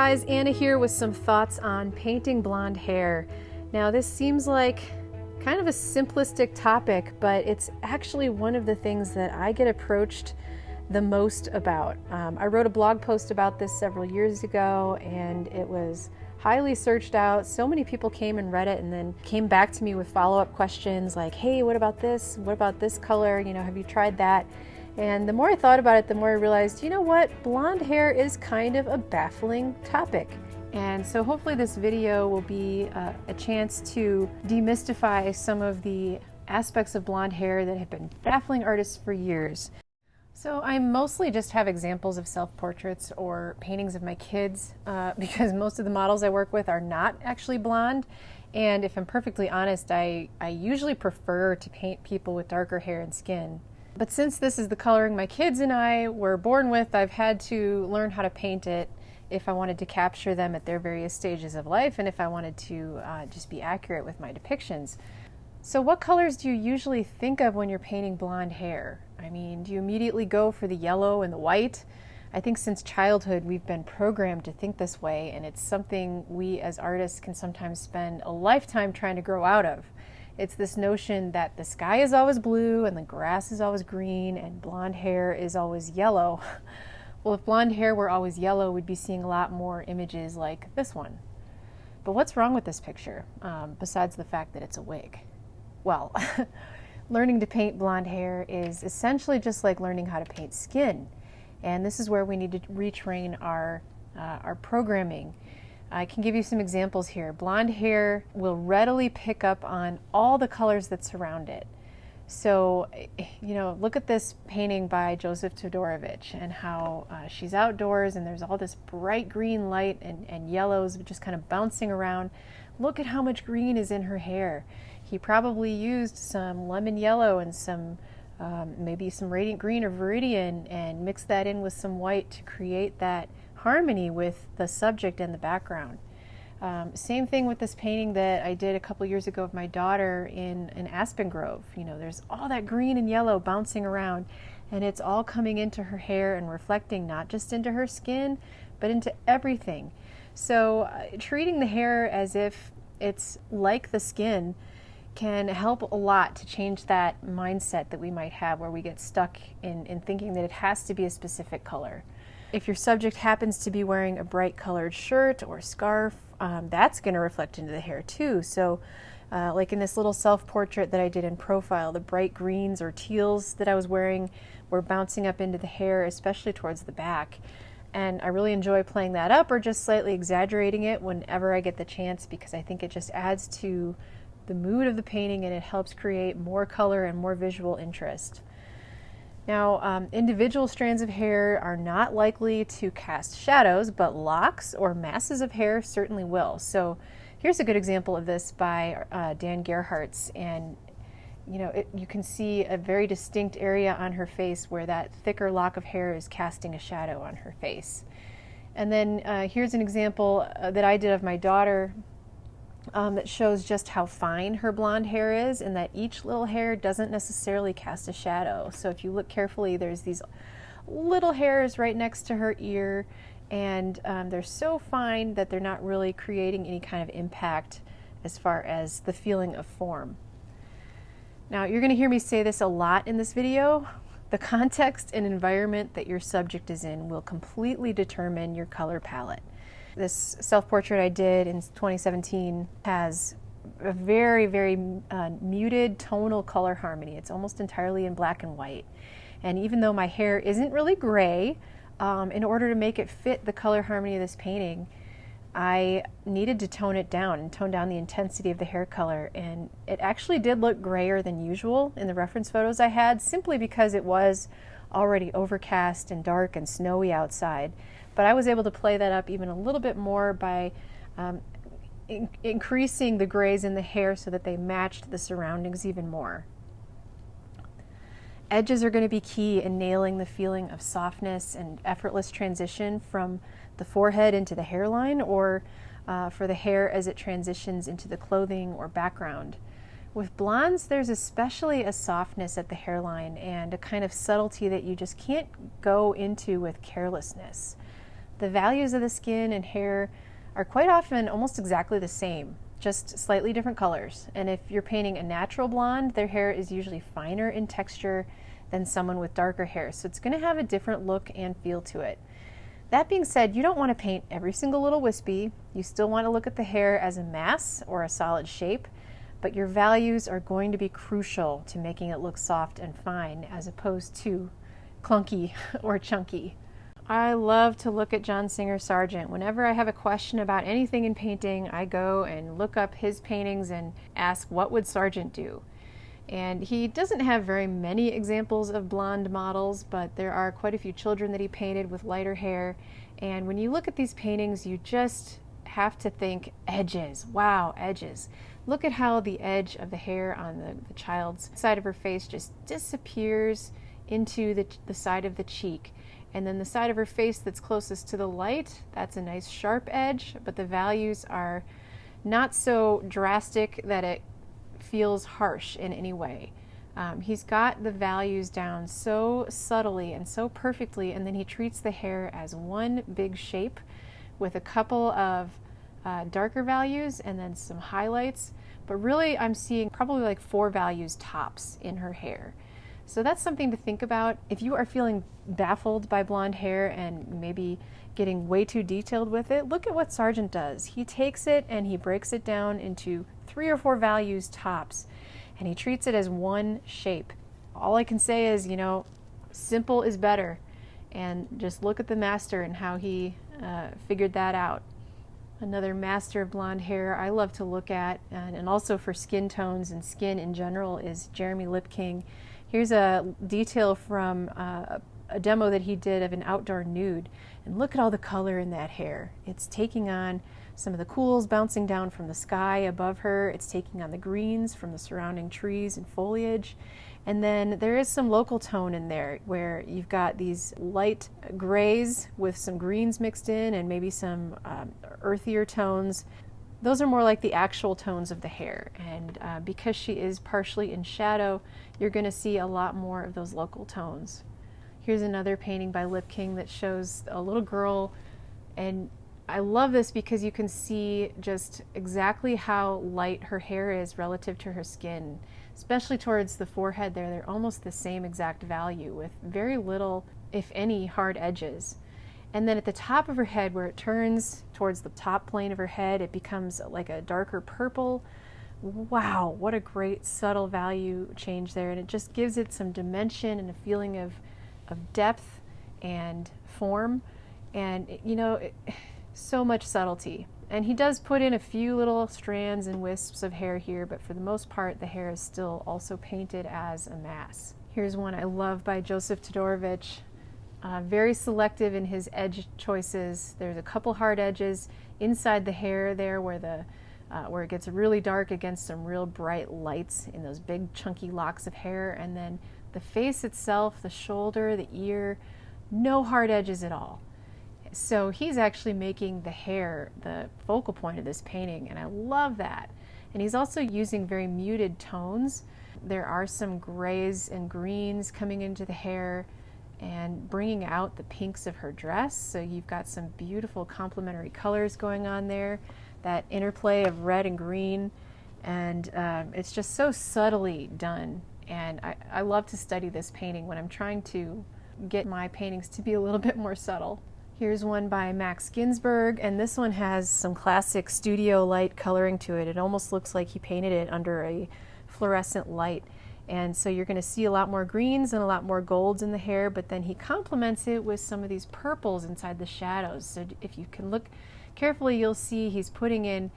guys, Anna here with some thoughts on painting blonde hair. Now this seems like kind of a simplistic topic, but it's actually one of the things that I get approached the most about. I wrote a blog post about this several years ago and it was highly searched out. So many people came and read it and then came back to me with follow-up questions like, hey, what about this? What about this color? You know, have you tried that? And the more I thought about it, the more I realized, you know what? Blonde hair is kind of a baffling topic. And so hopefully this video will be a chance to demystify some of the aspects of blonde hair that have been baffling artists for years. So I mostly just have examples of self-portraits or paintings of my kids because most of the models I work with are not actually blonde. And if I'm perfectly honest, I usually prefer to paint people with darker hair and skin. But since this is the coloring my kids and I were born with, I've had to learn how to paint it if I wanted to capture them at their various stages of life and if I wanted to just be accurate with my depictions. So what colors do you usually think of when you're painting blonde hair? I mean, do you immediately go for the yellow and the white? I think since childhood we've been programmed to think this way, and it's something we as artists can sometimes spend a lifetime trying to grow out of. It's this notion that the sky is always blue and the grass is always green and blonde hair is always yellow. Well, if blonde hair were always yellow, we'd be seeing a lot more images like this one. But what's wrong with this picture, besides the fact that it's a wig? Well, learning to paint blonde hair is essentially just like learning how to paint skin. And this is where we need to retrain our programming. I can give you some examples here. Blonde hair will readily pick up on all the colors that surround it. So, you know, look at this painting by Joseph Todorovich and how she's outdoors and there's all this bright green light and yellows just kind of bouncing around. Look at how much green is in her hair. He probably used some lemon yellow and some maybe some radiant green or viridian and mixed that in with some white to create that harmony with the subject and the background. Same thing with this painting that I did a couple years ago of my daughter in an aspen grove. You know, there's all that green and yellow bouncing around and it's all coming into her hair and reflecting not just into her skin, but into everything. So treating the hair as if it's like the skin can help a lot to change that mindset that we might have where we get stuck in thinking that it has to be a specific color. If your subject happens to be wearing a bright colored shirt or scarf, that's going to reflect into the hair too. So like in this little self-portrait that I did in profile, the bright greens or teals that I was wearing were bouncing up into the hair, especially towards the back. And I really enjoy playing that up or just slightly exaggerating it whenever I get the chance because I think it just adds to the mood of the painting and it helps create more color and more visual interest. Now, individual strands of hair are not likely to cast shadows, but locks or masses of hair certainly will. So here's a good example of this by Dan Gerhardt's, and you know, you can see a very distinct area on her face where that thicker lock of hair is casting a shadow on her face. And then here's an example that I did of my daughter that shows just how fine her blonde hair is and that each little hair doesn't necessarily cast a shadow. So if you look carefully, there's these little hairs right next to her ear and they're so fine that they're not really creating any kind of impact as far as the feeling of form. Now, you're going to hear me say this a lot in this video. The context and environment that your subject is in will completely determine your color palette. This self-portrait I did in 2017 has a very, very muted tonal color harmony. It's almost entirely in black and white. And even though my hair isn't really gray, in order to make it fit the color harmony of this painting, I needed to tone it down and tone down the intensity of the hair color. And it actually did look grayer than usual in the reference photos I had, simply because it was already overcast and dark and snowy outside. But I was able to play that up even a little bit more by increasing the grays in the hair so that they matched the surroundings even more. Edges are going to be key in nailing the feeling of softness and effortless transition from the forehead into the hairline or for the hair as it transitions into the clothing or background. With blondes, there's especially a softness at the hairline and a kind of subtlety that you just can't go into with carelessness. The values of the skin and hair are quite often almost exactly the same, just slightly different colors. And if you're painting a natural blonde, their hair is usually finer in texture than someone with darker hair. So it's going to have a different look and feel to it. That being said, you don't want to paint every single little wispy. You still want to look at the hair as a mass or a solid shape, but your values are going to be crucial to making it look soft and fine as opposed to clunky or chunky. I love to look at John Singer Sargent. Whenever I have a question about anything in painting, I go and look up his paintings and ask, what would Sargent do? And he doesn't have very many examples of blonde models, but there are quite a few children that he painted with lighter hair. And when you look at these paintings, you just have to think edges. Wow, edges. Look at how the edge of the hair on the child's side of her face just disappears into the side of the cheek. And then the side of her face that's closest to the light, that's a nice sharp edge, but the values are not so drastic that it feels harsh in any way. He's got the values down so subtly and so perfectly, and then he treats the hair as one big shape with a couple of darker values and then some highlights. But really, I'm seeing probably like 4 values tops in her hair. So that's something to think about. If you are feeling baffled by blonde hair and maybe getting way too detailed with it, look at what Sargent does. He takes it and he breaks it down into 3 or 4 values tops, and he treats it as one shape. All I can say is, simple is better, and just look at the master and how he figured that out. Another master of blonde hair I love to look at, and also for skin tones and skin in general, is Jeremy Lipking. Here's a detail from a demo that he did of an outdoor nude, and look at all the color in that hair. It's taking on some of the cools bouncing down from the sky above her. It's taking on the greens from the surrounding trees and foliage. And then there is some local tone in there where you've got these light grays with some greens mixed in and maybe some earthier tones. Those are more like the actual tones of the hair. And because she is partially in shadow, you're going to see a lot more of those local tones. Here's another painting by Lipking that shows a little girl, and I love this because you can see just exactly how light her hair is relative to her skin, especially towards the forehead there. They're almost the same exact value with very little, if any, hard edges. And then at the top of her head, where it turns towards the top plane of her head, it becomes like a darker purple. Wow, what a great subtle value change there. And it just gives it some dimension and a feeling of depth and form. And, so much subtlety. And he does put in a few little strands and wisps of hair here, but for the most part, the hair is still also painted as a mass. Here's one I love by Joseph Todorovich. Very selective in his edge choices. There's a couple hard edges inside the hair there where it gets really dark against some real bright lights in those big chunky locks of hair. And then the face itself, the shoulder, the ear, no hard edges at all. So he's actually making the hair the focal point of this painting, and I love that. And he's also using very muted tones. There are some grays and greens coming into the hair and bringing out the pinks of her dress. So you've got some beautiful complementary colors going on there, that interplay of red and green, and it's just so subtly done. And I love to study this painting when I'm trying to get my paintings to be a little bit more subtle. Here's one by Max Ginsburg, and this one has some classic studio light coloring to it. It almost looks like he painted it under a fluorescent light. And so you're going to see a lot more greens and a lot more golds in the hair, but then he complements it with some of these purples inside the shadows. So if you can look carefully, you'll see he's putting in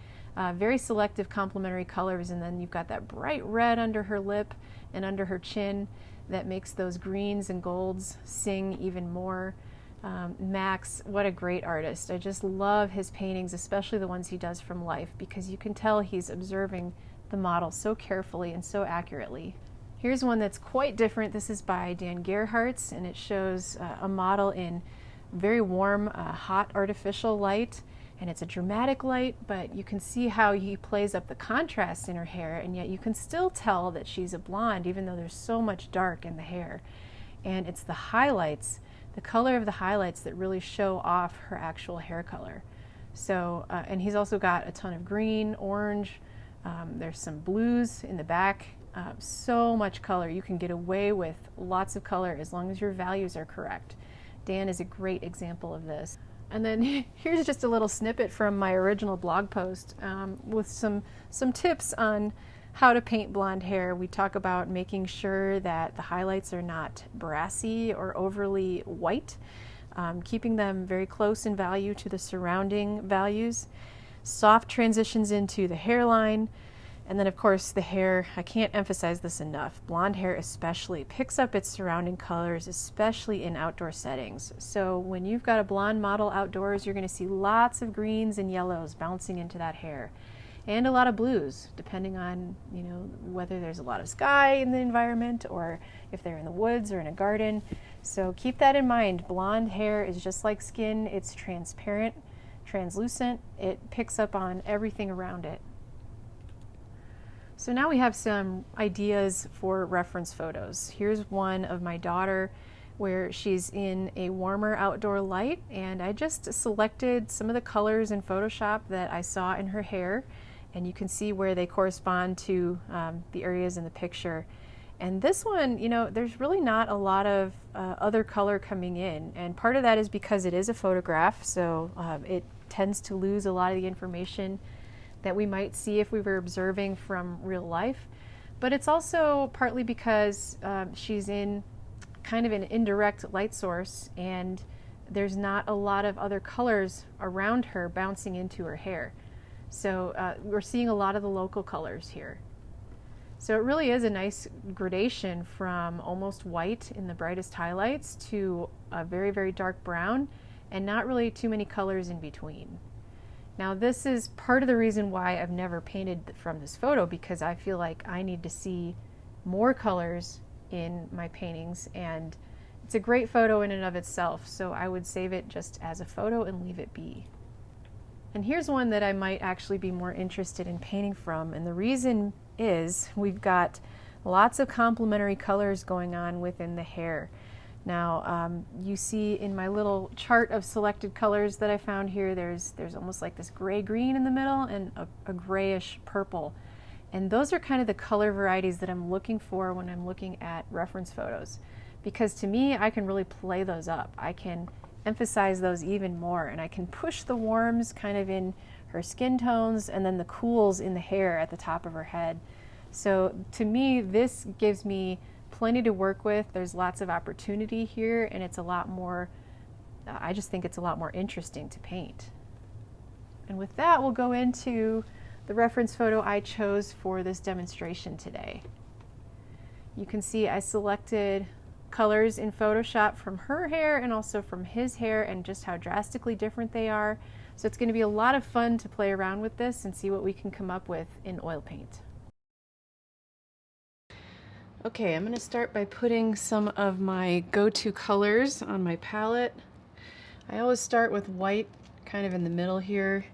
very selective complementary colors, and then you've got that bright red under her lip and under her chin that makes those greens and golds sing even more. Max, what a great artist. I just love his paintings, especially the ones he does from life, because you can tell he's observing the model so carefully and so accurately. Here's one that's quite different. This is by Dan Gerhardt, and it shows a model in very warm, hot artificial light, and it's a dramatic light, but you can see how he plays up the contrast in her hair, and yet you can still tell that she's a blonde even though there's so much dark in the hair. And it's the highlights the color of the highlights that really show off her actual hair color. So, and he's also got a ton of green, orange, there's some blues in the back, so much color. You can get away with lots of color as long as your values are correct. Dan is a great example of this. And then here's just a little snippet from my original blog post with some tips on how to paint blonde hair. We talk about making sure that the highlights are not brassy or overly white, keeping them very close in value to the surrounding values, soft transitions into the hairline, and then of course the hair. I can't emphasize this enough. Blonde hair especially picks up its surrounding colors, especially in outdoor settings. So when you've got a blonde model outdoors, you're going to see lots of greens and yellows bouncing into that hair, and a lot of blues, depending on, you know, whether there's a lot of sky in the environment or if they're in the woods or in a garden. So keep that in mind. Blonde hair is just like skin. It's transparent, translucent. It picks up on everything around it. So now we have some ideas for reference photos. Here's one of my daughter where she's in a warmer outdoor light, and I just selected some of the colors in Photoshop that I saw in her hair, and you can see where they correspond to the areas in the picture. And this one, you know, there's really not a lot of other color coming in, and part of that is because it is a photograph, so it tends to lose a lot of the information that we might see if we were observing from real life. But it's also partly because she's in kind of an indirect light source, and there's not a lot of other colors around her bouncing into her hair. So we're seeing a lot of the local colors here. So it really is a nice gradation from almost white in the brightest highlights to a very, very dark brown, and not really too many colors in between. Now this is part of the reason why I've never painted from this photo, because I feel like I need to see more colors in my paintings, and it's a great photo in and of itself, so I would save it just as a photo and leave it be. And here's one that I might actually be more interested in painting from, and the reason is we've got lots of complementary colors going on within the hair. Now you see in my little chart of selected colors that I found here, there's almost like this gray-green in the middle and a grayish purple. And those are kind of the color varieties that I'm looking for when I'm looking at reference photos. Because to me, I can really play those up. I can emphasize those even more, and I can push the warms kind of in her skin tones and then the cools in the hair at the top of her head. So to me, this gives me plenty to work with. There's lots of opportunity here, and it's a lot more, I just think it's a lot more interesting to paint. And with that, we'll go into the reference photo I chose for this demonstration today. You can see I selected colors in Photoshop from her hair and also from his hair, and just how drastically different they are. So it's going to be a lot of fun to play around with this and see what we can come up with in oil paint. Okay, I'm going to start by putting some of my go-to colors on my palette. I always start with white kind of in the middle here,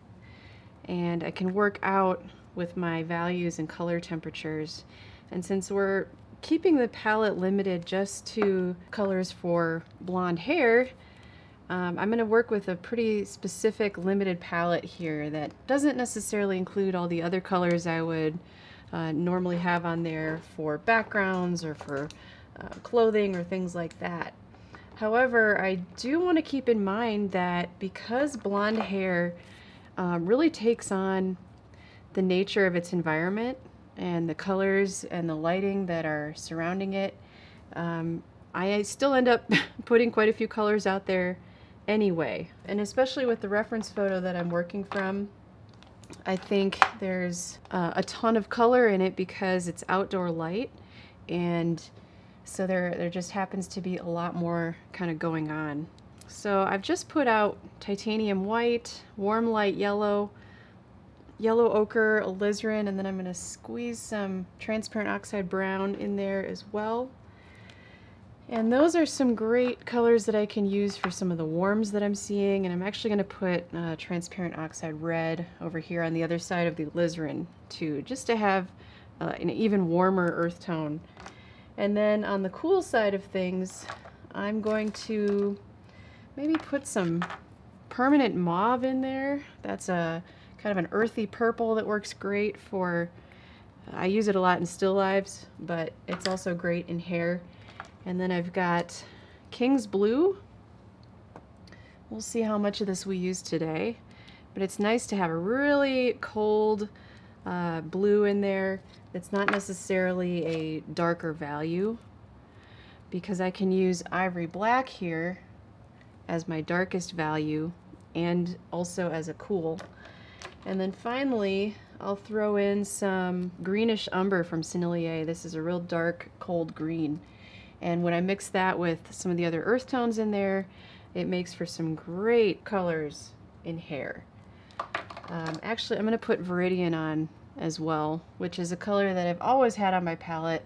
and I can work out with my values and color temperatures. And since we're keeping the palette limited just to colors for blonde hair, I'm going to work with a pretty specific limited palette here that doesn't necessarily include all the other colors I would normally have on there for backgrounds or for clothing or things like that. However, I do want to keep in mind that because blonde hair really takes on the nature of its environment and the colors and the lighting that are surrounding it, I still end up putting quite a few colors out there anyway. And especially with the reference photo that I'm working from, I think there's a ton of color in it because it's outdoor light, and so there just happens to be a lot more kind of going on. So I've just put out titanium white, warm light yellow, yellow ochre, alizarin, and then I'm going to squeeze some transparent oxide brown in there as well. And those are some great colors that I can use for some of the warms that I'm seeing, and I'm actually going to put transparent oxide red over here on the other side of the alizarin too, just to have an even warmer earth tone. And then on the cool side of things, I'm going to maybe put some permanent mauve in there. That's a kind of an earthy purple that works great for, I use it a lot in still lives, but it's also great in hair. And then I've got King's Blue. We'll see how much of this we use today, but it's nice to have a really cold blue in there. It's not necessarily a darker value, because I can use Ivory Black here as my darkest value and also as a cool. And then finally, I'll throw in some greenish umber from Sennelier. This is a real dark, cold green. And when I mix that with some of the other earth tones in there, it makes for some great colors in hair. Actually, I'm going to put Viridian on as well, which is a color that I've always had on my palette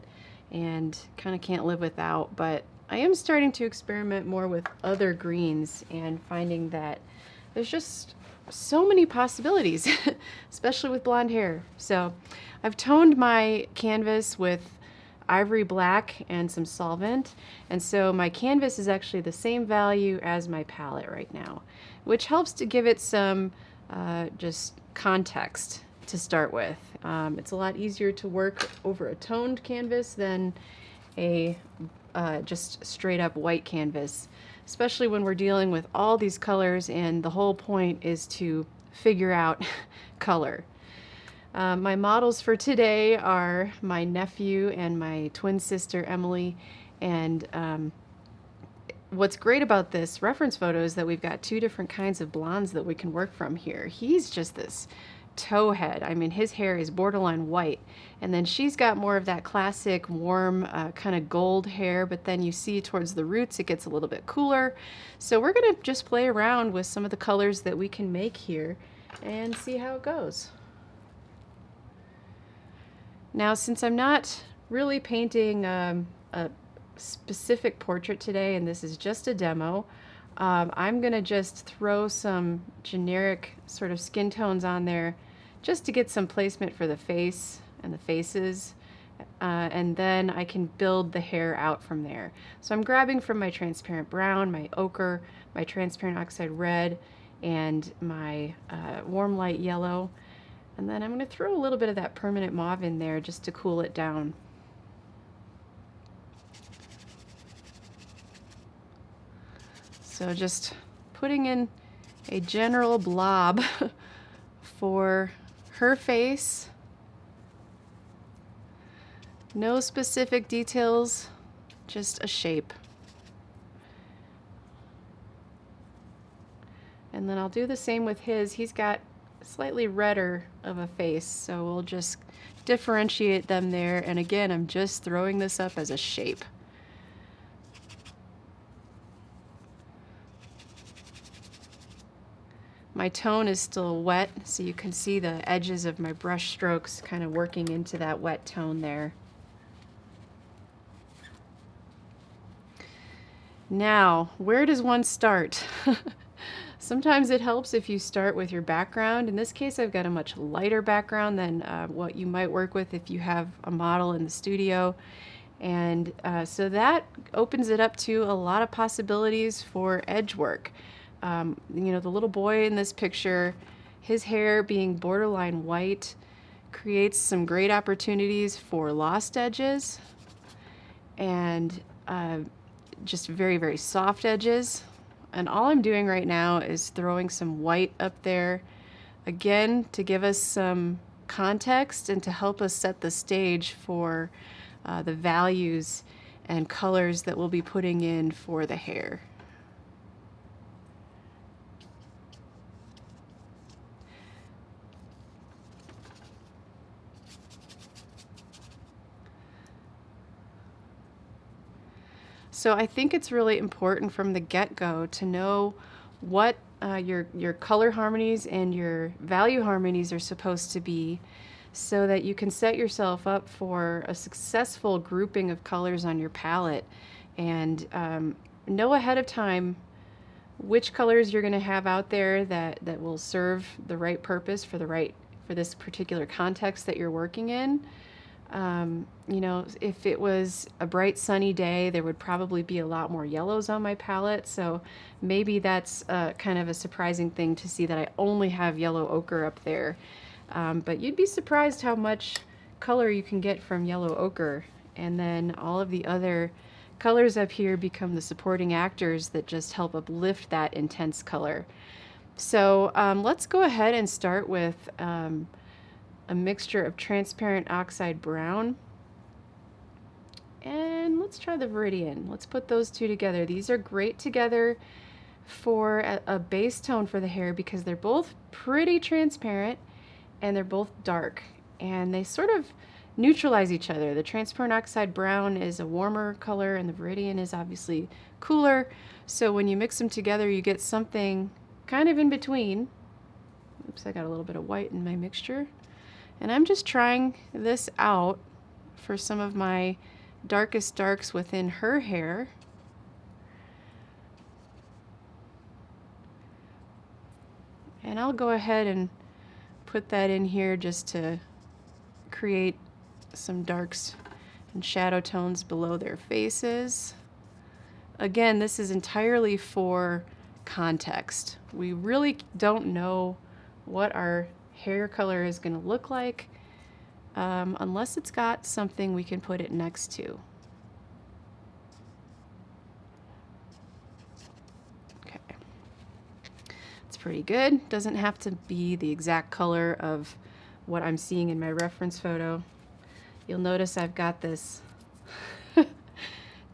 and kind of can't live without, but I am starting to experiment more with other greens and finding that there's just so many possibilities, especially with blonde hair. So I've toned my canvas with Ivory Black and some solvent, and so my canvas is actually the same value as my palette right now, which helps to give it some just context to start with. It's a lot easier to work over a toned canvas than a just straight up white canvas, especially when we're dealing with all these colors and the whole point is to figure out color. My models for today are my nephew and my twin sister Emily, and what's great about this reference photo is that we've got two different kinds of blondes that we can work from here. He's just this towhead. I mean, his hair is borderline white, and then she's got more of that classic warm kind of gold hair, but then you see towards the roots it gets a little bit cooler. So we're gonna just play around with some of the colors that we can make here and see how it goes. Now, since I'm not really painting a specific portrait today, and this is just a demo, I'm gonna just throw some generic sort of skin tones on there just to get some placement for the face and the faces, and then I can build the hair out from there. So I'm grabbing from my transparent brown, my ochre, my transparent oxide red, and my warm light yellow, and then I'm going to throw a little bit of that permanent mauve in there just to cool it down. So just putting in a general blob for her face. No specific details, just a shape. And then I'll do the same with his. He's got slightly redder of a face, so we'll just differentiate them there. And again, I'm just throwing this up as a shape. My tone is still wet, so you can see the edges of my brush strokes kind of working into that wet tone there. Now, where does one start? Sometimes it helps if you start with your background. In this case, I've got a much lighter background than what you might work with if you have a model in the studio. And so that opens it up to a lot of possibilities for edge work. You know, the little boy in this picture, his hair being borderline white creates some great opportunities for lost edges and just very, very soft edges. And all I'm doing right now is throwing some white up there, again, to give us some context and to help us set the stage for the values and colors that we'll be putting in for the hair. So I think it's really important from the get-go to know what your color harmonies and your value harmonies are supposed to be, so that you can set yourself up for a successful grouping of colors on your palette, and know ahead of time which colors you're going to have out there that will serve the right purpose for this particular context that you're working in. You know, if it was a bright sunny day, there would probably be a lot more yellows on my palette. So maybe that's kind of a surprising thing to see that I only have yellow ochre up there. But you'd be surprised how much color you can get from yellow ochre. And then all of the other colors up here become the supporting actors that just help uplift that intense color. So let's go ahead and start with a mixture of transparent oxide brown. And let's try the Viridian. Let's put those two together. These are great together for a base tone for the hair because they're both pretty transparent and they're both dark. And they sort of neutralize each other. The transparent oxide brown is a warmer color and the Viridian is obviously cooler. So when you mix them together, you get something kind of in between. Oops, I got a little bit of white in my mixture. And I'm just trying this out for some of my darkest darks within her hair. And I'll go ahead and put that in here just to create some darks and shadow tones below their faces. Again, this is entirely for context. We really don't know what our hair color is going to look like unless it's got something we can put it next to. Okay, it's pretty good. Doesn't have to be the exact color of what I'm seeing in my reference photo. You'll notice I've got this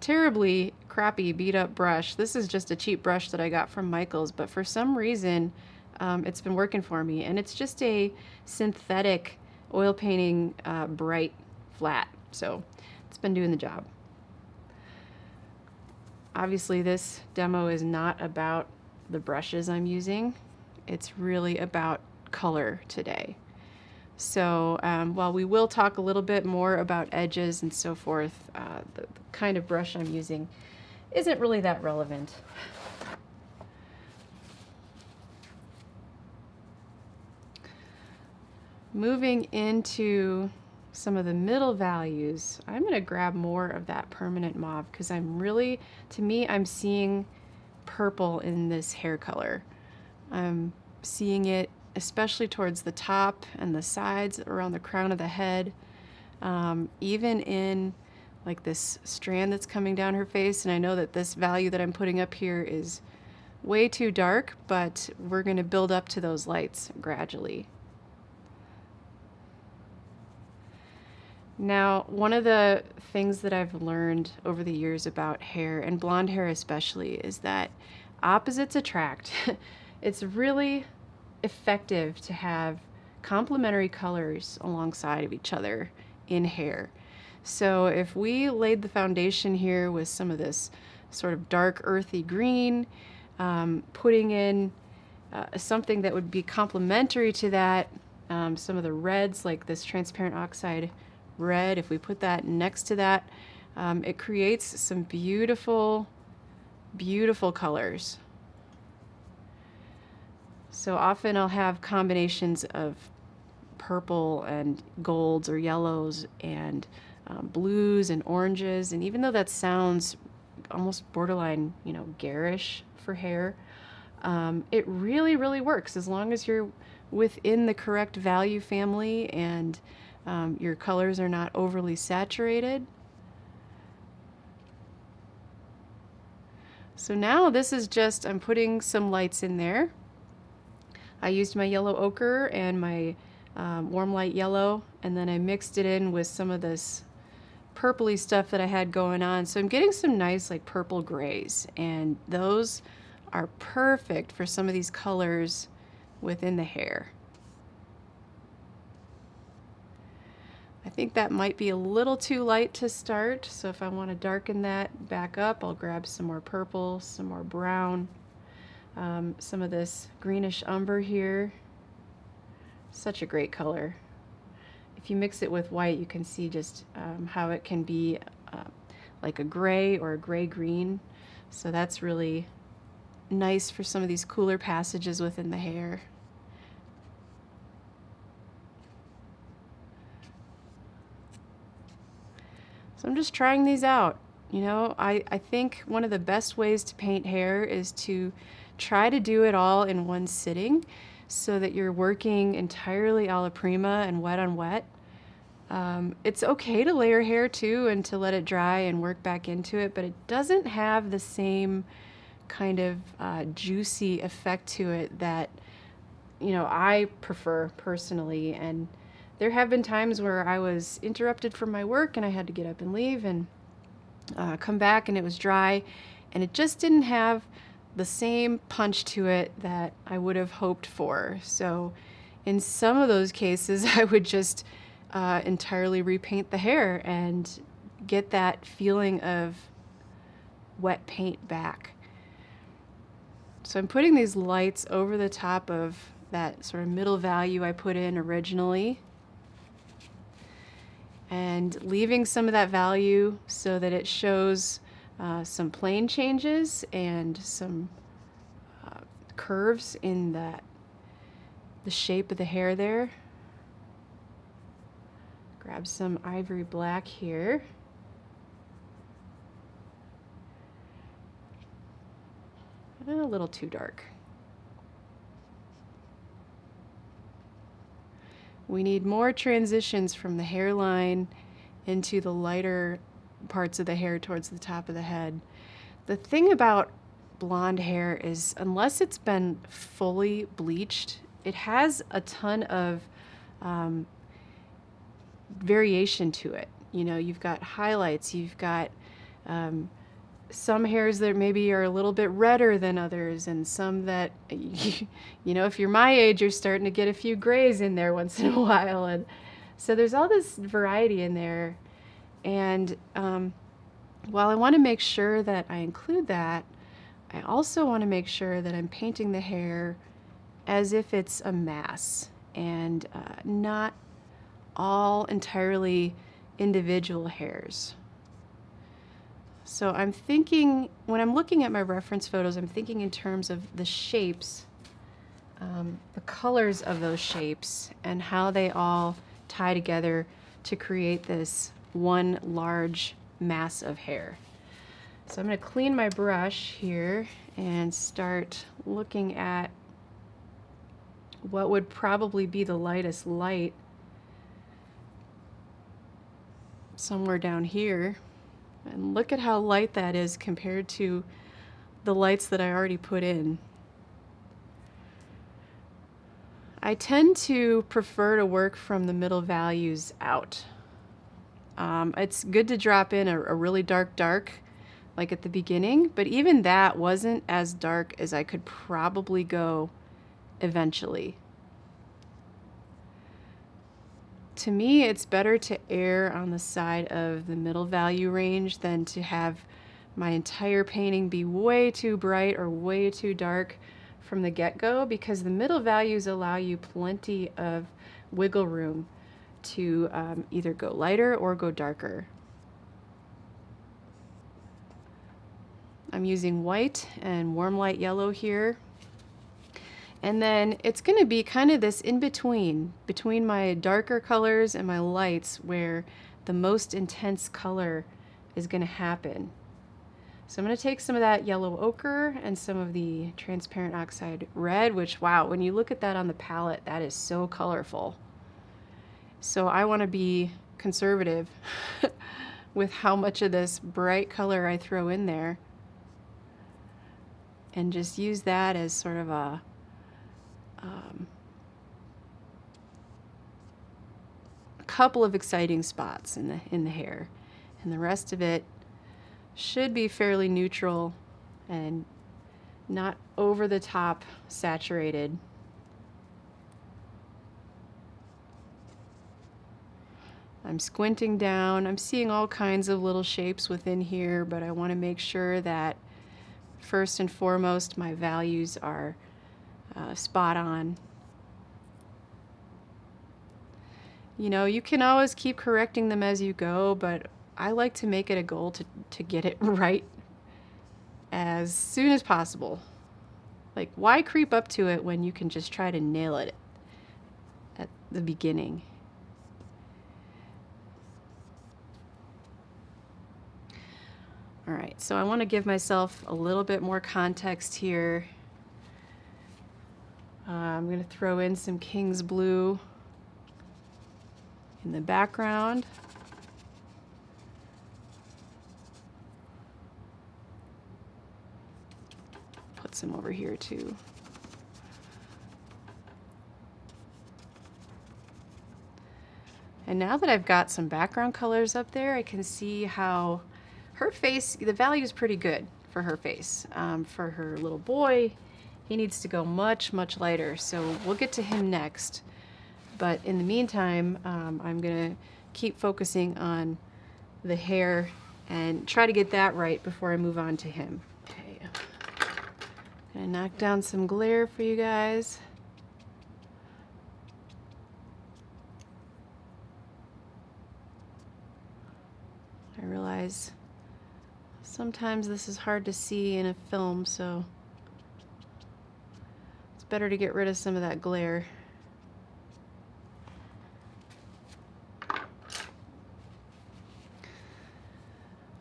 terribly crappy beat up brush. This is just a cheap brush that I got from Michael's, but for some reason it's been working for me, and it's just a synthetic oil painting bright flat, so it's been doing the job. Obviously this demo is not about the brushes I'm using, it's really about color today. So while we will talk a little bit more about edges and so forth, the kind of brush I'm using isn't really that relevant. Moving into some of the middle values, I'm going to grab more of that permanent mauve because I'm really, to me, I'm seeing purple in this hair color. I'm seeing it especially towards the top and the sides around the crown of the head, even in like this strand that's coming down her face. And I know that this value that I'm putting up here is way too dark, but we're going to build up to those lights gradually. Now, one of the things that I've learned over the years about hair, and blonde hair especially, is that opposites attract. It's really effective to have complementary colors alongside of each other in hair. So if we laid the foundation here with some of this sort of dark earthy green, putting in something that would be complementary to that, some of the reds like this transparent oxide red, if we put that next to that, it creates some beautiful, beautiful colors. So often I'll have combinations of purple and golds or yellows and blues and oranges, and even though that sounds almost borderline, you know, garish for hair, it really, really works as long as you're within the correct value family and your colors are not overly saturated. So now this is just, I'm putting some lights in there. I used my yellow ochre and my warm light yellow, and then I mixed it in with some of this purpley stuff that I had going on. So I'm getting some nice like purple grays, and those are perfect for some of these colors within the hair. I think that might be a little too light to start, so if I want to darken that back up, I'll grab some more purple, some more brown, some of this greenish umber here. Such a great color. If you mix it with white, you can see just how it can be like a gray or a gray-green. So that's really nice for some of these cooler passages within the hair. So I'm just trying these out. You know, I think one of the best ways to paint hair is to try to do it all in one sitting so that you're working entirely alla prima and wet on wet. It's okay to layer hair too and to let it dry and work back into it, but it doesn't have the same kind of juicy effect to it that, you know, I prefer personally. And there have been times where I was interrupted from my work and I had to get up and leave and come back and it was dry and it just didn't have the same punch to it that I would have hoped for. So in some of those cases, I would just entirely repaint the hair and get that feeling of wet paint back. So I'm putting these lights over the top of that sort of middle value I put in originally and leaving some of that value so that it shows some plane changes and some curves in the shape of the hair there. Grab some ivory black here. A little too dark. We need more transitions from the hairline into the lighter parts of the hair towards the top of the head. The thing about blonde hair is unless it's been fully bleached, it has a ton of variation to it. You know, you've got highlights, you've got some hairs that maybe are a little bit redder than others, and some that, you know, if you're my age, you're starting to get a few grays in there once in a while. And so there's all this variety in there. And while I want to make sure that I include that, I also want to make sure that I'm painting the hair as if it's a mass and not all entirely individual hairs. So I'm thinking, when I'm looking at my reference photos, I'm thinking in terms of the shapes, the colors of those shapes, and how they all tie together to create this one large mass of hair. So I'm going to clean my brush here and start looking at what would probably be the lightest light somewhere down here. And look at how light that is compared to the lights that I already put in. I tend to prefer to work from the middle values out. It's good to drop in a really dark, like at the beginning, but even that wasn't as dark as I could probably go eventually. To me, it's better to err on the side of the middle value range than to have my entire painting be way too bright or way too dark from the get-go, because the middle values allow you plenty of wiggle room to either go lighter or go darker. I'm using white and warm light yellow here. And then it's going to be kind of this in-between, between my darker colors and my lights, where the most intense color is going to happen. So I'm going to take some of that yellow ochre and some of the transparent oxide red, which, wow, when you look at that on the palette, that is so colorful. So I want to be conservative with how much of this bright color I throw in there, and just use that as sort of a couple of exciting spots in the hair, and the rest of it should be fairly neutral and not over the top saturated. I'm squinting down. I'm seeing all kinds of little shapes within here, but I want to make sure that first and foremost my values are spot on. You know, you can always keep correcting them as you go, but I like to make it a goal to get it right as soon as possible. Like, why creep up to it when you can just try to nail it at the beginning? All right, so I want to give myself a little bit more context here. I'm going to throw in some King's Blue in the background. Put some over here too. And now that I've got some background colors up there, I can see how her face, the value is pretty good for her face. For her little boy, he needs to go much, much lighter. So we'll get to him next. But in the meantime, I'm gonna keep focusing on the hair and try to get that right before I move on to him. Okay, gonna knock down some glare for you guys. I realize sometimes this is hard to see in a film, so it's better to get rid of some of that glare.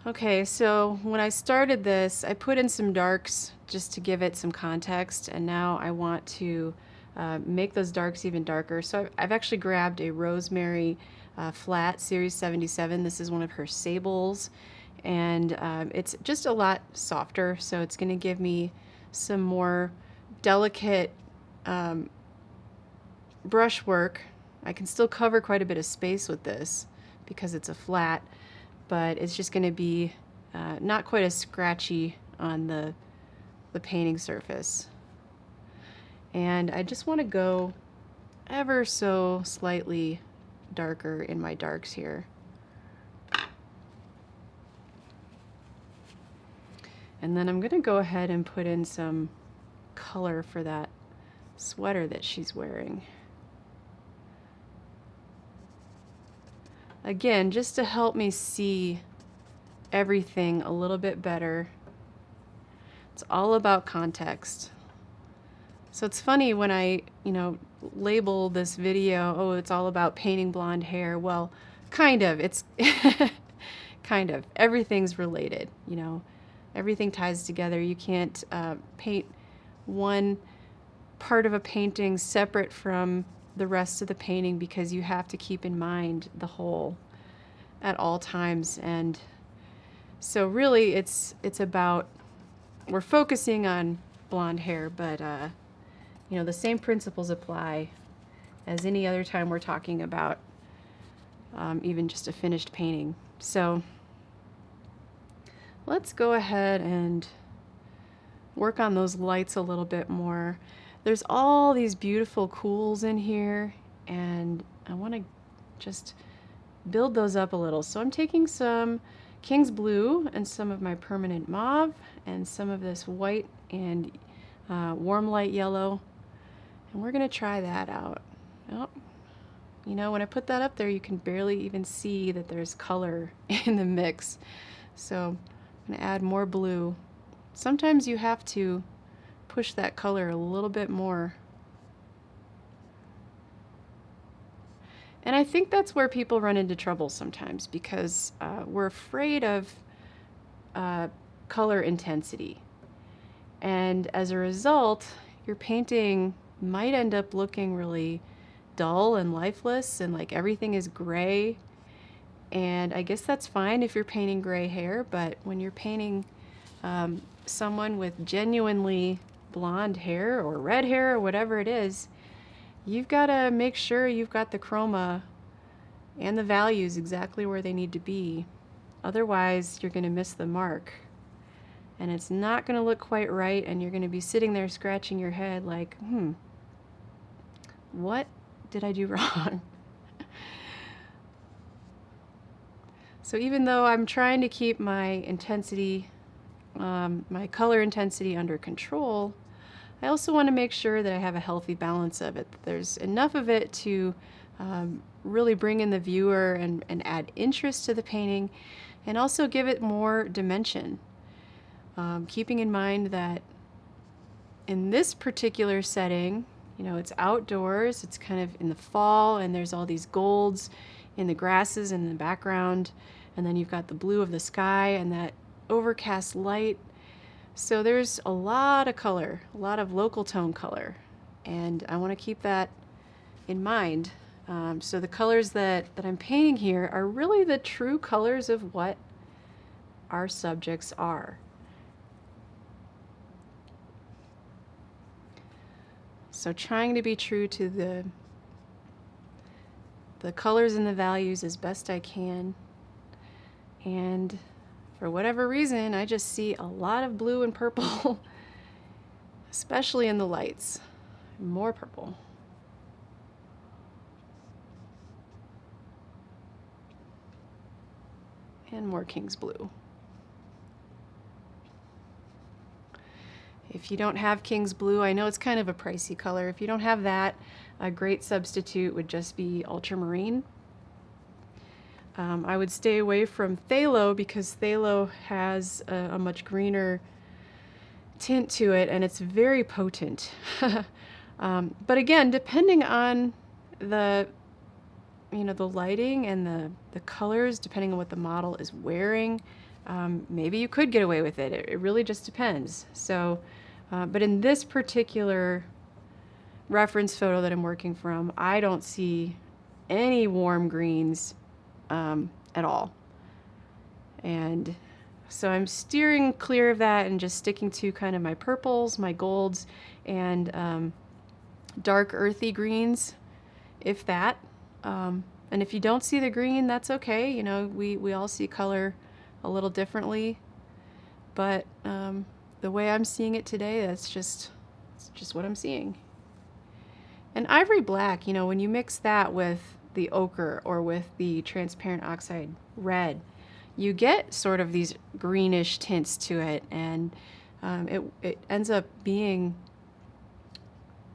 Okay, so when I started this, I put in some darks just to give it some context, and now I want to make those darks even darker. So I've actually grabbed a Rosemary flat Series 77. This is one of her sables, and it's just a lot softer, so it's going to give me some more delicate brushwork. I can still cover quite a bit of space with this because it's a flat, but it's just going to be not quite as scratchy on the painting surface. And I just want to go ever so slightly darker in my darks here. And then I'm going to go ahead and put in some color for that sweater that she's wearing. Again, just to help me see everything a little bit better. It's all about context. So it's funny when I, label this video, oh, it's all about painting blonde hair. Well, kind of. It's kind of. Everything's related, Everything ties together. You can't paint one part of a painting separate from the rest of the painting because you have to keep in mind the whole at all times. And so really it's about, we're focusing on blonde hair, but the same principles apply as any other time we're talking about even just a finished painting. So let's go ahead and work on those lights a little bit more. There's all these beautiful cools in here, and I want to just build those up a little. So I'm taking some King's Blue and some of my permanent mauve and some of this white and warm light yellow, and we're going to try that out. Oh, when I put that up there, you can barely even see that there's color in the mix. So I'm going to add more blue. Sometimes you have to push that color a little bit more. And I think that's where people run into trouble sometimes, because we're afraid of color intensity. And as a result, your painting might end up looking really dull and lifeless and like everything is gray. And I guess that's fine if you're painting gray hair, but when you're painting someone with genuinely blonde hair or red hair or whatever it is, you've got to make sure you've got the chroma and the values exactly where they need to be. Otherwise, you're going to miss the mark. And it's not going to look quite right, and you're going to be sitting there scratching your head like, what did I do wrong? So even though I'm trying to keep my intensity, my color intensity under control, I also want to make sure that I have a healthy balance of it. There's enough of it to really bring in the viewer and add interest to the painting, and also give it more dimension. Keeping in mind that in this particular setting, it's outdoors, it's kind of in the fall, and there's all these golds in the grasses in the background, and then you've got the blue of the sky and that overcast light. So there's a lot of color, a lot of local tone color, and I want to keep that in mind. So the colors that I'm painting here are really the true colors of what our subjects are. So trying to be true to the colors and the values as best I can. And for whatever reason, I just see a lot of blue and purple, especially in the lights. More purple. And more King's Blue. If you don't have King's Blue, I know it's kind of a pricey color. If you don't have that, a great substitute would just be ultramarine. I would stay away from phthalo because phthalo has a much greener tint to it, and it's very potent. But again, depending on the lighting and the colors, depending on what the model is wearing, maybe you could get away with it. It really just depends. So, but in this particular reference photo that I'm working from, I don't see any warm greens at all. And so I'm steering clear of that and just sticking to kind of my purples, my golds, and dark earthy greens, if that. And if you don't see the green, that's okay. You know, we all see color a little differently, but the way I'm seeing it today, it's just what I'm seeing. And ivory black, you know, when you mix that with the ochre or with the transparent oxide red, you get sort of these greenish tints to it, and it ends up being,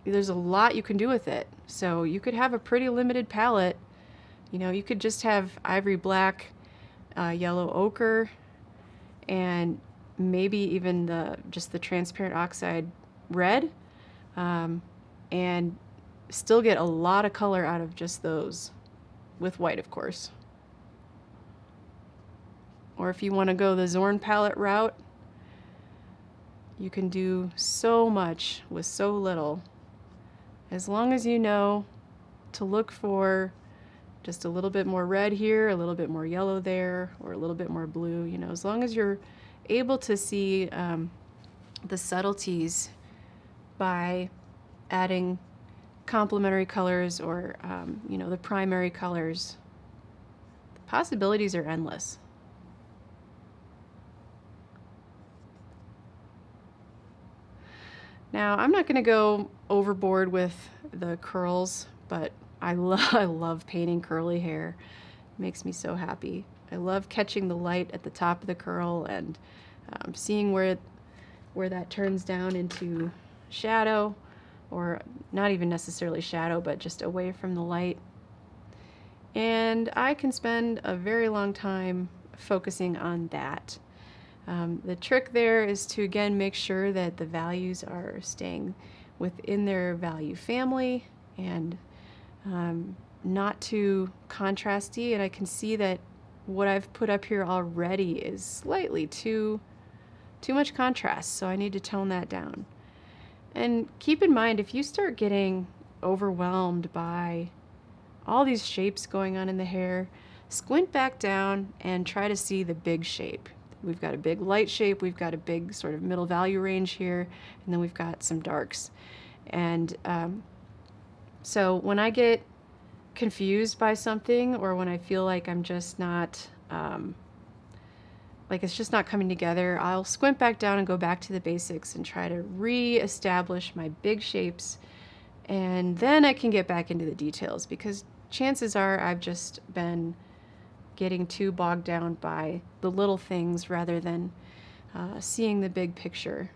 there's a lot you can do with it. So you could have a pretty limited palette. You know, you could just have ivory black, yellow ochre, and maybe even just the transparent oxide red, and still get a lot of color out of just those, with white, of course. Or if you want to go the Zorn palette route, you can do so much with so little, as long as you know to look for just a little bit more red here, a little bit more yellow there, or a little bit more blue. You know, as long as you're able to see the subtleties by adding complementary colors or you know, the primary colors, the possibilities are endless. Now, I'm not going to go overboard with the curls, but I love painting curly hair. It makes me so happy. I love catching the light at the top of the curl and seeing where that turns down into shadow, or not even necessarily shadow, but just away from the light. And I can spend a very long time focusing on that. The trick there is to, again, make sure that the values are staying within their value family and not too contrasty. And I can see that what I've put up here already is slightly too much contrast, so I need to tone that down. And keep in mind, if you start getting overwhelmed by all these shapes going on in the hair, squint back down and try to see the big shape. We've got a big light shape, we've got a big sort of middle value range here, and then we've got some darks. And so when I get confused by something, or when I feel like I'm just not, like it's just not coming together, I'll squint back down and go back to the basics and try to re-establish my big shapes, and then I can get back into the details, because chances are I've just been getting too bogged down by the little things rather than seeing the big picture.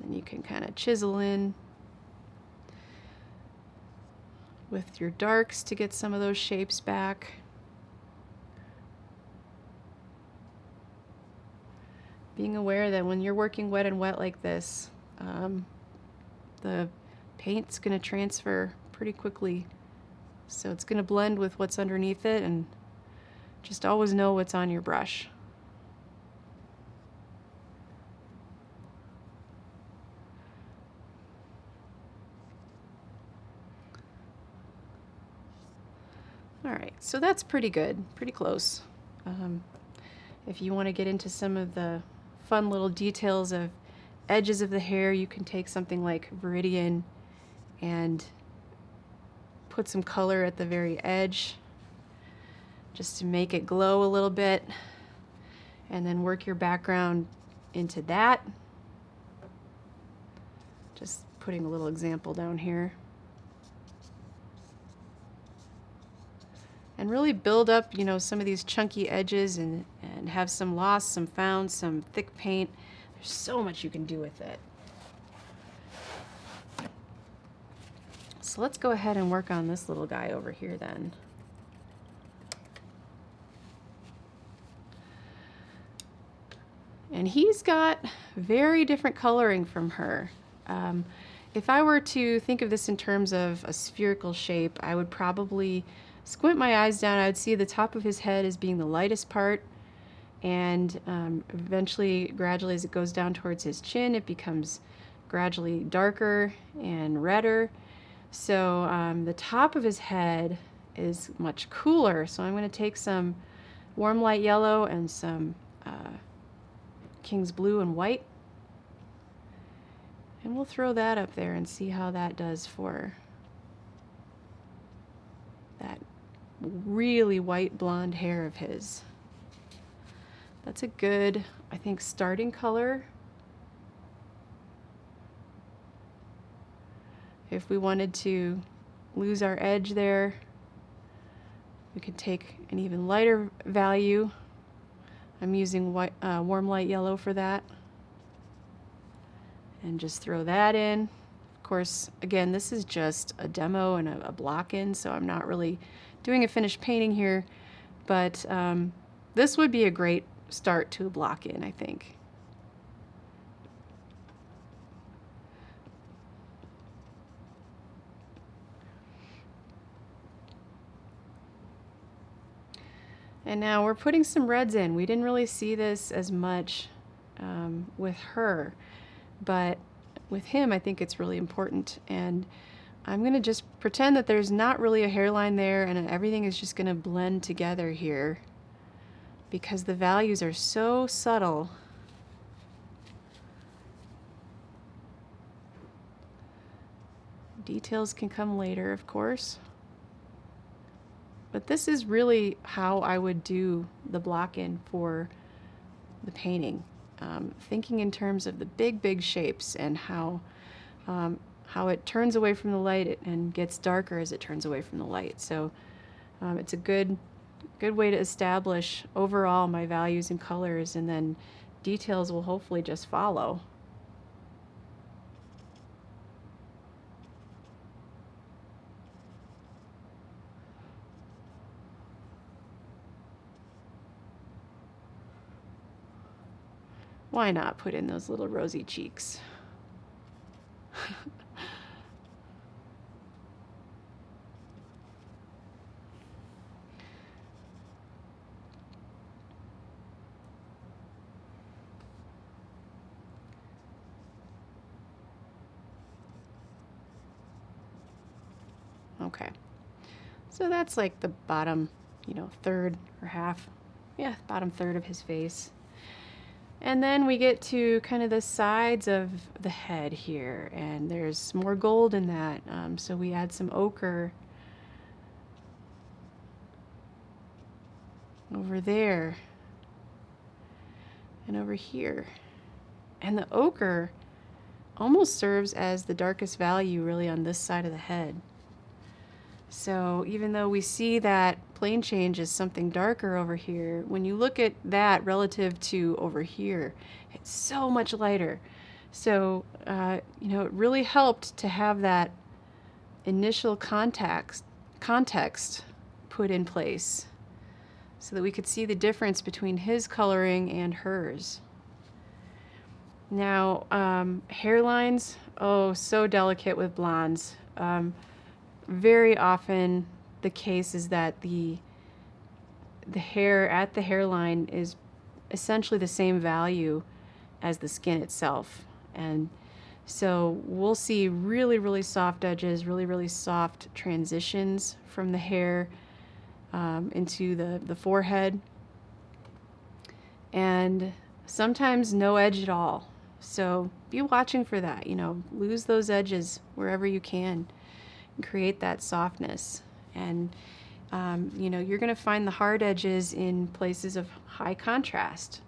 Then you can kind of chisel in with your darks to get some of those shapes back. Being aware that when you're working wet and wet like this, the paint's going to transfer pretty quickly. So it's going to blend with what's underneath it, and just always know what's on your brush. All right, so that's pretty good, pretty close. If you want to get into some of the fun little details of edges of the hair, you can take something like Viridian and put some color at the very edge just to make it glow a little bit, and then work your background into that. Just putting a little example down here. And really build up, you know, some of these chunky edges and have some lost, some found, some thick paint. There's so much you can do with it. So let's go ahead and work on this little guy over here then. And he's got very different coloring from her. If I were to think of this in terms of a spherical shape, I would probably squint my eyes down. I would see the top of his head as being the lightest part, and eventually, gradually, as it goes down towards his chin, it becomes gradually darker and redder. So the top of his head is much cooler. So I'm going to take some warm light yellow and some King's blue and white, and we'll throw that up there and see how that does for that really white blonde hair of his. That's a good, I think, starting color. If we wanted to lose our edge there, we could take an even lighter value. I'm using white, warm light yellow for that, and just throw that in. Of course, again, this is just a demo and a block in, so I'm not really doing a finished painting here, but this would be a great start to a block in, I think. And now we're putting some reds in. We didn't really see this as much with her, but with him I think it's really important. And I'm going to just pretend that there's not really a hairline there, and everything is just going to blend together here because the values are so subtle. Details can come later, of course. But this is really how I would do the block in for the painting. Thinking in terms of the big shapes and how it turns away from the light and gets darker as it turns away from the light. So it's a good way to establish overall my values and colors, and then details will hopefully just follow. Why not put in those little rosy cheeks? Okay, so that's like the bottom, third or half, bottom third of his face. And then we get to kind of the sides of the head here, and there's more gold in that, so we add some ochre over there and over here. And the ochre almost serves as the darkest value really on this side of the head. So even though we see that plane change is something darker over here, when you look at that relative to over here, it's so much lighter. So, it really helped to have that initial context put in place so that we could see the difference between his coloring and hers. Now, hairlines, oh, so delicate with blondes. Very often the case is that the hair at the hairline is essentially the same value as the skin itself. And so we'll see really, really soft edges, really, really soft transitions from the hair into the forehead. And sometimes no edge at all. So be watching for that, you know, lose those edges wherever you can and create that softness. And, you know, you're going to find the hard edges in places of high contrast.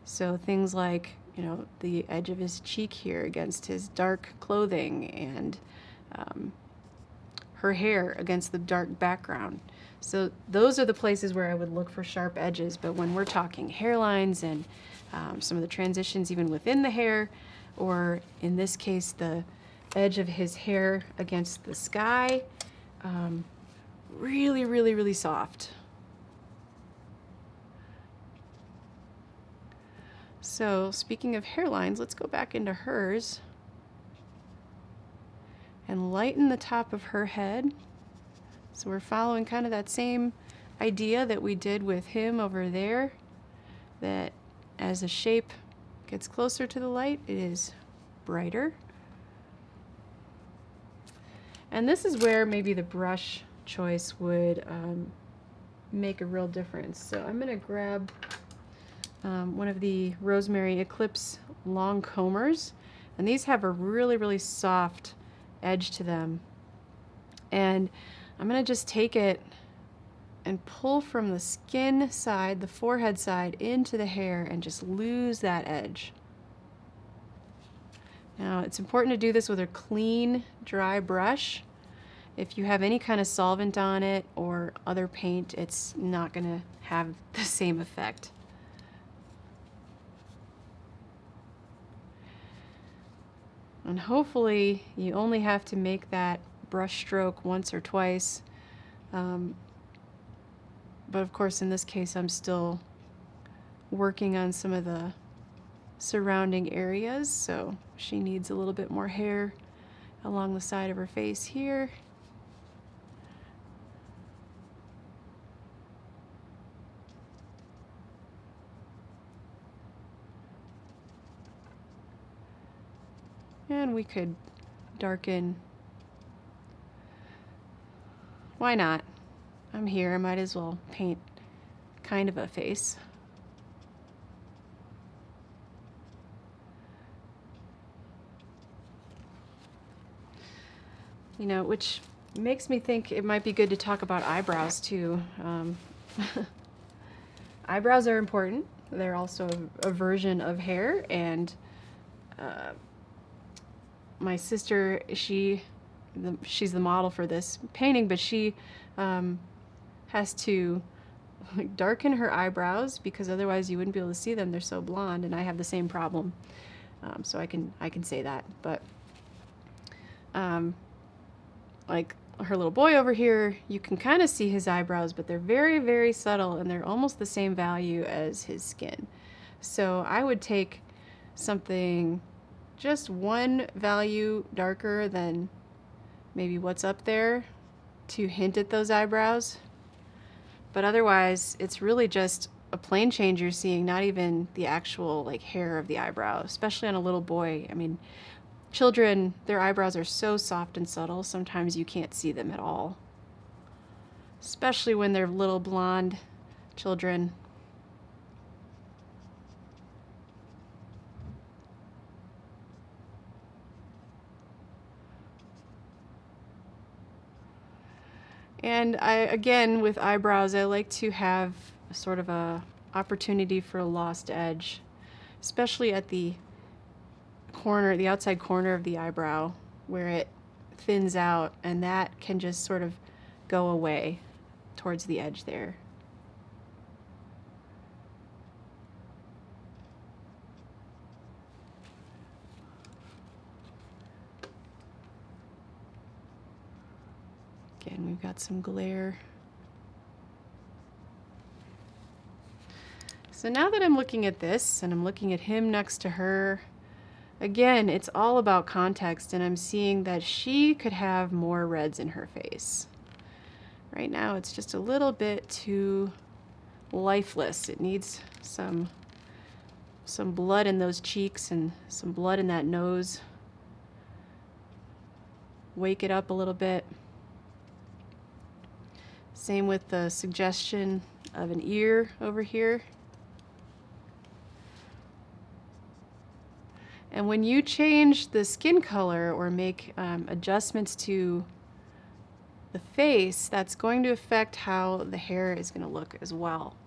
So things like, you know, the edge of his cheek here against his dark clothing, and her hair against the dark background. So those are the places where I would look for sharp edges. But when we're talking hairlines and some of the transitions even within the hair, or in this case, the edge of his hair against the sky, really, really, really soft. So speaking of hairlines, let's go back into hers and lighten the top of her head. So we're following kind of that same idea that we did with him over there, that as a shape gets closer to the light, it is brighter. And this is where maybe the brush choice would make a real difference. So I'm going to grab one of the Rosemary Eclipse long combers, and these have a really, really soft edge to them. And I'm going to just take it and pull from the skin side, the forehead side, into the hair and just lose that edge. Now, it's important to do this with a clean, dry brush. If you have any kind of solvent on it or other paint, it's not going to have the same effect. And hopefully you only have to make that brush stroke once or twice. But of course, in this case, I'm still working on some of the surrounding areas, so she needs a little bit more hair along the side of her face here. And we could darken. Why not? I'm here, I might as well paint kind of a face. You know, which makes me think it might be good to talk about eyebrows too. Eyebrows are important. They're also a version of hair, and my sister, she's the model for this painting, but she has to darken her eyebrows because otherwise you wouldn't be able to see them. They're so blonde, and I have the same problem. So I can say that. But like her little boy over here, you can kind of see his eyebrows, but they're very, very subtle, and they're almost the same value as his skin. So I would take something just one value darker than maybe what's up there to hint at those eyebrows. But otherwise, it's really just a plane change you're seeing, not even the actual like hair of the eyebrow, especially on a little boy. I mean, children, their eyebrows are so soft and subtle, sometimes you can't see them at all. Especially when they're little blonde children. And again, with eyebrows, I like to have sort of a opportunity for a lost edge, especially at the corner, the outside corner of the eyebrow, where it thins out, and that can just sort of go away towards the edge there. Again, we've got some glare. So now that I'm looking at this, and I'm looking at him next to her, Again, it's all about context, and I'm seeing that she could have more reds in her face. Right now it's just a little bit too lifeless. It needs some blood in those cheeks and some blood in that nose. Wake it up a little bit. Same with the suggestion of an ear over here. And when you change the skin color or make adjustments to the face, that's going to affect how the hair is going to look as well.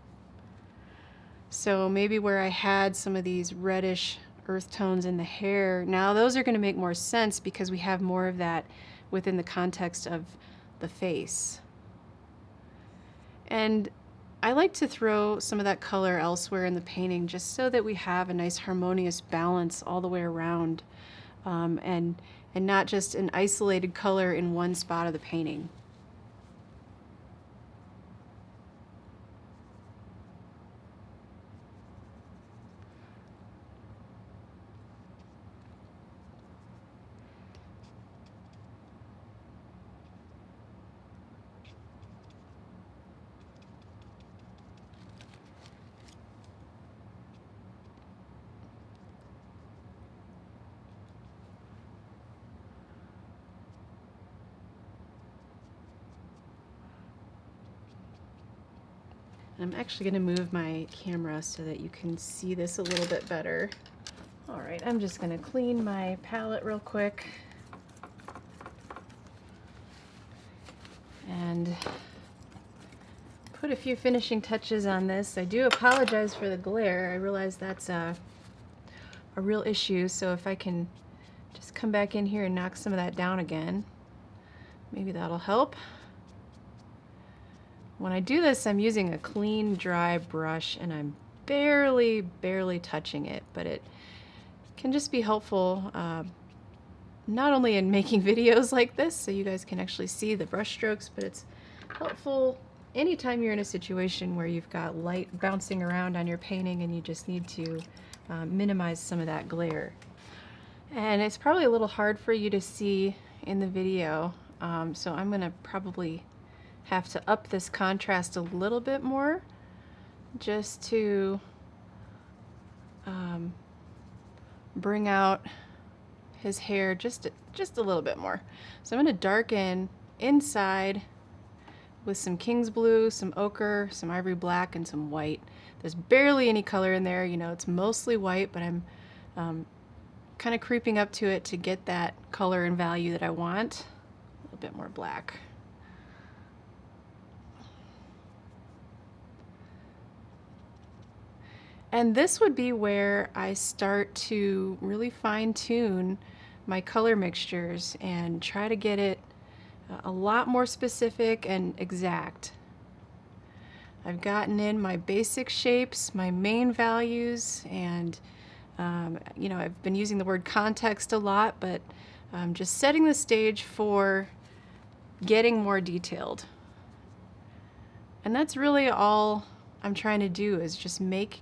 So maybe where I had some of these reddish earth tones in the hair, now those are going to make more sense because we have more of that within the context of the face. And I like to throw some of that color elsewhere in the painting just so that we have a nice harmonious balance all the way around, and not just an isolated color in one spot of the painting. I'm actually going to move my camera so that you can see this a little bit better. All right, I'm just going to clean my palette real quick and put a few finishing touches on this. I do apologize for the glare. I realize that's a real issue, so if I can just come back in here and knock some of that down again, maybe that'll help. When I do this, I'm using a clean, dry brush, and I'm barely touching it, but it can just be helpful, not only in making videos like this, so you guys can actually see the brush strokes, but it's helpful anytime you're in a situation where you've got light bouncing around on your painting and you just need to minimize some of that glare. And it's probably a little hard for you to see in the video, so I'm going to probably have to up this contrast a little bit more just to bring out his hair just a little bit more. So I'm going to darken inside with some King's Blue, some ochre, some ivory black, and some white. There's barely any color in there, you know, it's mostly white, but I'm kind of creeping up to it to get that color and value that I want. A little bit more black. And this would be where I start to really fine-tune my color mixtures and try to get it a lot more specific and exact. I've gotten in my basic shapes, my main values, and you know, I've been using the word context a lot, but just setting the stage for getting more detailed. And that's really all I'm trying to do, is just make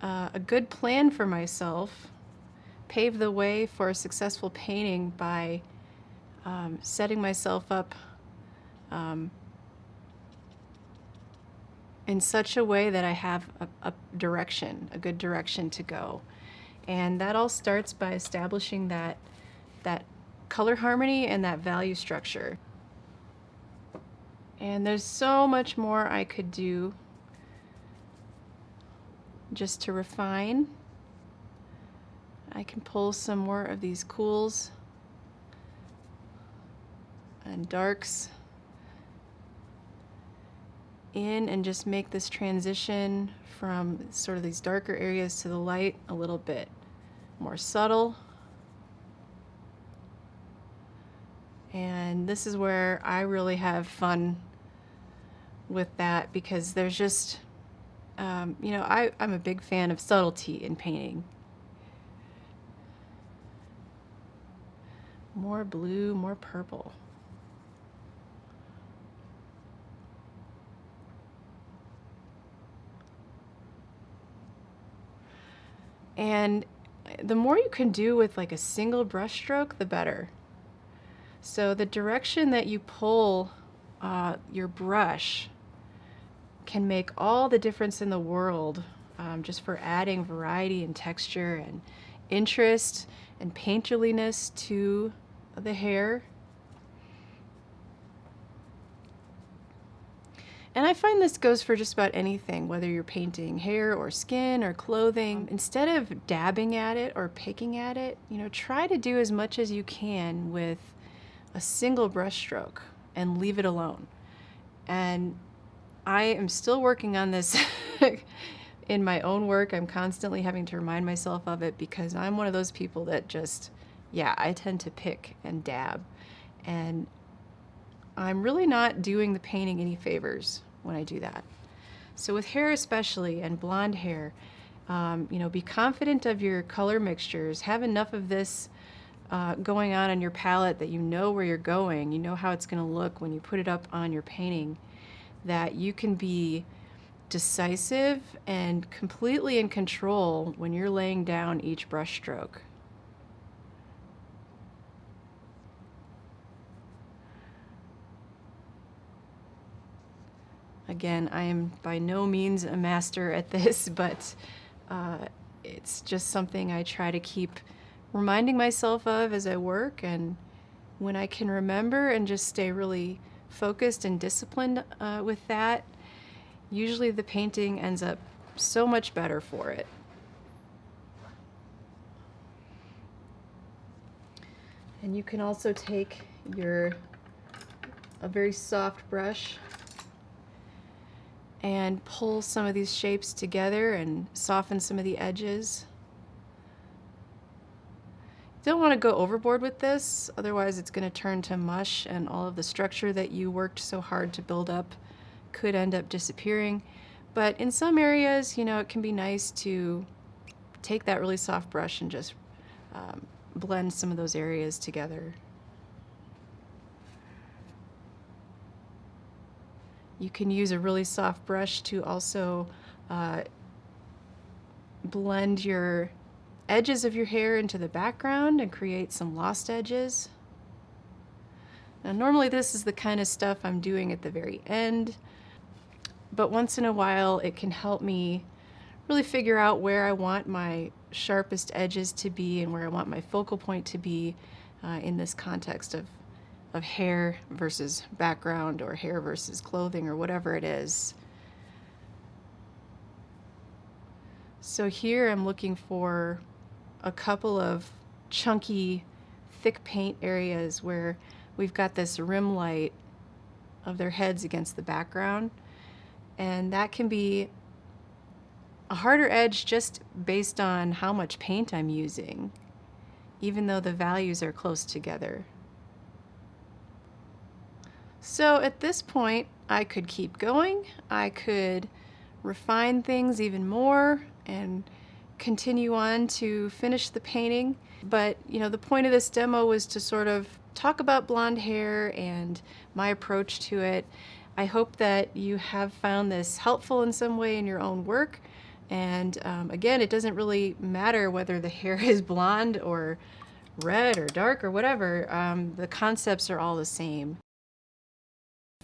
a good plan for myself, pave the way for a successful painting by setting myself up in such a way that I have a direction, a good direction to go. And that all starts by establishing that color harmony and that value structure. And there's so much more I could do just to refine. I can pull some more of these cools and darks in and just make this transition from sort of these darker areas to the light a little bit more subtle. And this is where I really have fun with that, because there's just you know, I'm a big fan of subtlety in painting. More blue, more purple. And the more you can do with like a single brush stroke, the better. So the direction that you pull your brush can make all the difference in the world, just for adding variety and texture and interest and painterliness to the hair. And I find this goes for just about anything, whether you're painting hair or skin or clothing. Instead of dabbing at it or picking at it, try to do as much as you can with a single brush stroke and leave it alone. And I am still working on this in my own work. I'm constantly having to remind myself of it because I'm one of those people that just, I tend to pick and dab. And I'm really not doing the painting any favors when I do that. So with hair especially, and blonde hair, be confident of your color mixtures. Have enough of this going on your palette that you know where you're going, you know how it's going to look when you put it up on your painting, that you can be decisive and completely in control when you're laying down each brush stroke. Again, I am by no means a master at this, but it's just something I try to keep reminding myself of as I work, and when I can remember and just stay really focused and disciplined with that, usually the painting ends up so much better for it. And you can also take a very soft brush and pull some of these shapes together and soften some of the edges. You don't want to go overboard with this, otherwise it's going to turn to mush and all of the structure that you worked so hard to build up could end up disappearing. But in some areas, it can be nice to take that really soft brush and just blend some of those areas together. You can use a really soft brush to also blend your edges of your hair into the background and create some lost edges. Now, normally this is the kind of stuff I'm doing at the very end, but once in a while it can help me really figure out where I want my sharpest edges to be and where I want my focal point to be in this context of hair versus background, or hair versus clothing, or whatever it is. So here I'm looking for a couple of chunky, thick paint areas where we've got this rim light of their heads against the background, and that can be a harder edge just based on how much paint I'm using, even though the values are close together. So at this point, I could keep going. I could refine things even more and continue on to finish the painting. But, the point of this demo was to sort of talk about blonde hair and my approach to it. I hope that you have found this helpful in some way in your own work. And again, it doesn't really matter whether the hair is blonde or red or dark or whatever. The concepts are all the same.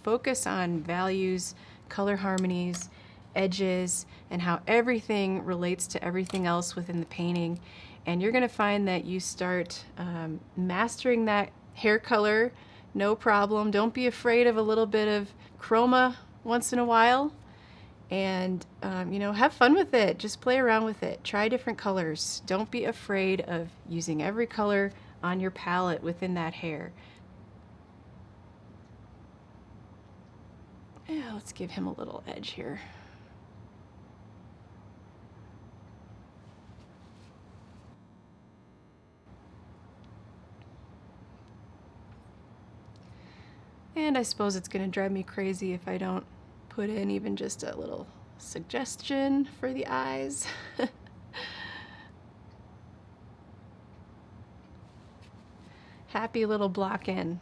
Focus on values, color harmonies, edges, and how everything relates to everything else within the painting. And you're going to find that you start mastering that hair color, no problem. Don't be afraid of a little bit of chroma once in a while. And, have fun with it. Just play around with it. Try different colors. Don't be afraid of using every color on your palette within that hair. Yeah, let's give him a little edge here. And I suppose it's going to drive me crazy if I don't put in even just a little suggestion for the eyes. Happy little block in.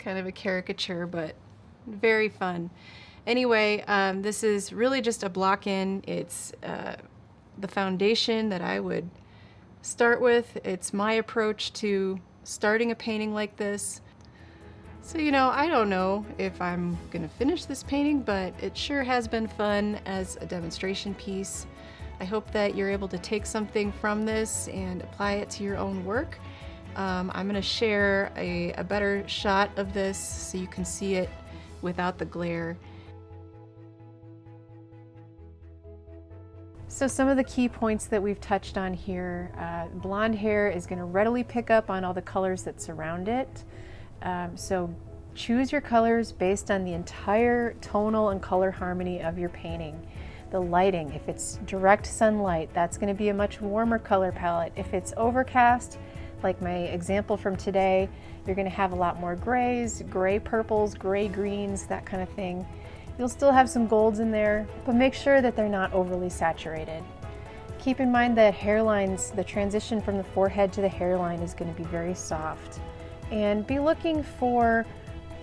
kind of a caricature, but very fun. Anyway, this is really just a block-in. It's the foundation that I would start with. It's my approach to starting a painting like this. So, you know, I don't know if I'm gonna finish this painting, but it sure has been fun as a demonstration piece. I hope that you're able to take something from this and apply it to your own work. I'm gonna share a better shot of this so you can see it without the glare. So some of the key points that we've touched on here, blonde hair is going to readily pick up on all the colors that surround it. So choose your colors based on the entire tonal and color harmony of your painting. The lighting, if it's direct sunlight, that's going to be a much warmer color palette. If it's overcast, like my example from today, you're going to have a lot more grays, gray purples, gray greens, that kind of thing. You'll still have some golds in there, but make sure that they're not overly saturated. Keep in mind that hairlines, the transition from the forehead to the hairline is going to be very soft. And be looking for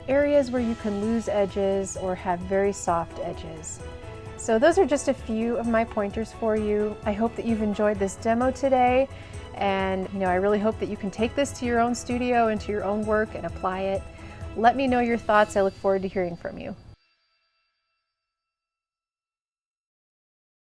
areas where you can lose edges or have very soft edges. So those are just a few of my pointers for you. I hope that you've enjoyed this demo today. And I really hope that you can take this to your own studio and to your own work and apply it. Let me know your thoughts. I look forward to hearing from you.